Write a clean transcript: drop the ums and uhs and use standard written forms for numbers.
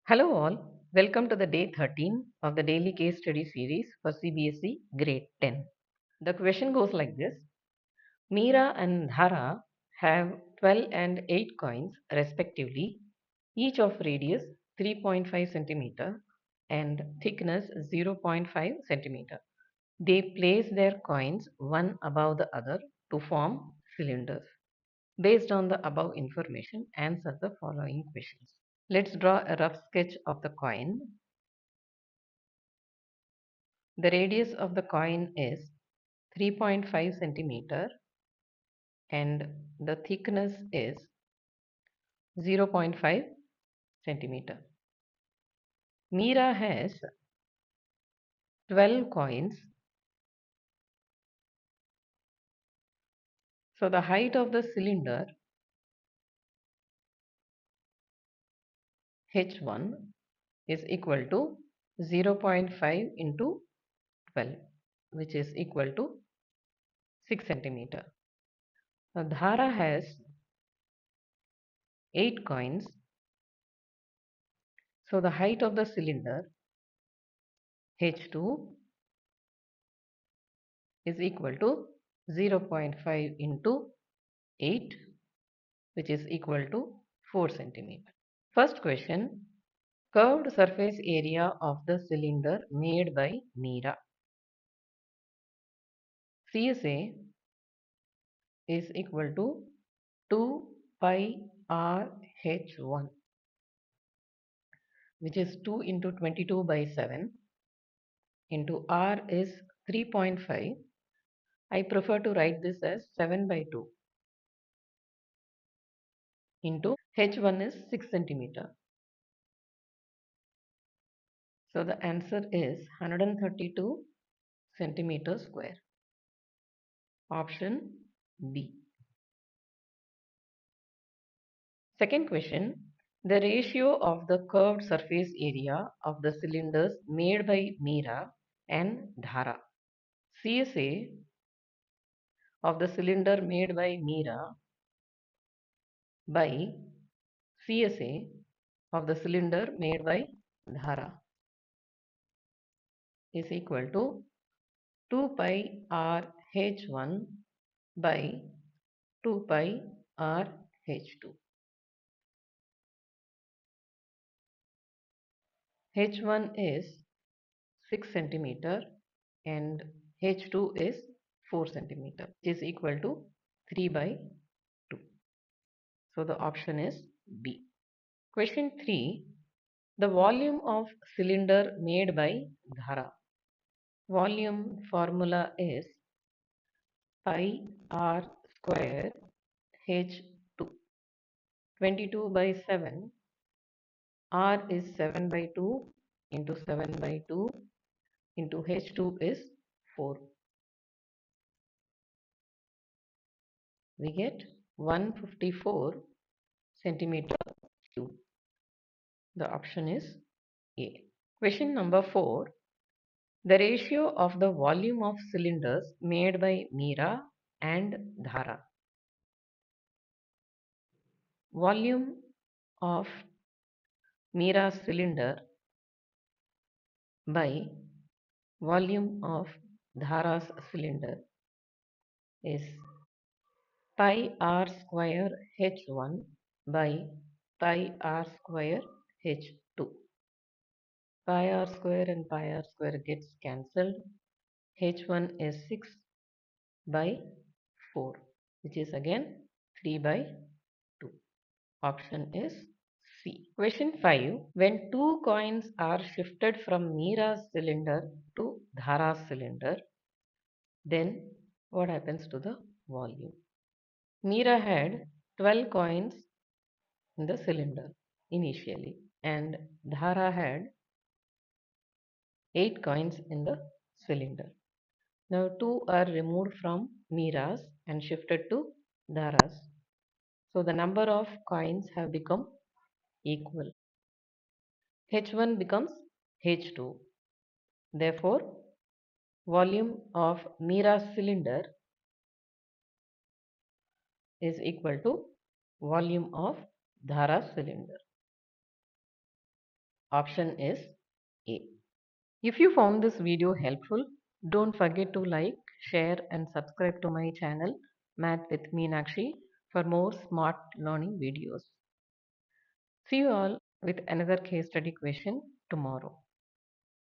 Hello all, welcome to the day 13 of the daily case study series for CBSE grade 10. The question goes like this. Meera and Dhara have 12 and 8 coins respectively, each of radius 3.5 centimeter and thickness 0.5 centimeter. They place their coins one above the other to form cylinders. Based on the above information, answer the following questions. Let's draw a rough sketch of the coin. The radius of the coin is 3.5 centimeter and the thickness is 0.5 centimeter. Meera has 12 coins. So the height of the cylinder H1 is equal to 0.5 into 12, which is equal to 6 centimeter. Now Dhara has 8 coins. So the height of the cylinder H2 is equal to 0.5 into 8, which is equal to 4 centimeter. First question, curved surface area of the cylinder made by Meera. CSA is equal to 2 pi r h1, which is 2 into 22 by 7 into r is 3.5. I prefer to write this as 7 by 2 into h1 is 6 centimeter. So the answer is 132 centimeter square. Option B. Second question. The ratio of the curved surface area of the cylinders made by Meera and Dhara. CSA of the cylinder made by Meera by CSA of the cylinder made by Dhara is equal to 2 pi r h1 by 2 pi r h2. H1 is 6 centimeter and H2 is 4 centimeter, which is equal to 3 by 2. So the option is B. Question 3. The volume of cylinder made by Dhara. Volume formula is pi r square H2. 22 by 7. R is 7 by 2 into 7 by 2 into H2 is 4. We get 154 centimeter cube. The option is A. Question number 4. The ratio of the volume of cylinders made by Meera and Dhara. Volume of Meera's cylinder by volume of Dhara's cylinder is pi r square h1 by pi r square h2. Pi r square and pi r square gets cancelled. H1 is 6 by 4, which is again 3 by 2. Option is C. Question 5. When two coins are shifted from Meera's cylinder to Dhara's cylinder, then what happens to the volume? Meera had 12 coins in the cylinder initially and Dhara had 8 coins in the cylinder. Now 2 are removed from Meera's and shifted to Dhara's. So the number of coins have become equal. H1 becomes H2. Therefore, volume of Meera's cylinder is equal to volume of Dhara's cylinder. Option is A. If you found this video helpful, don't forget to like, share and subscribe to my channel Math with Meenakshi for more smart learning videos. See you all with another case study question tomorrow.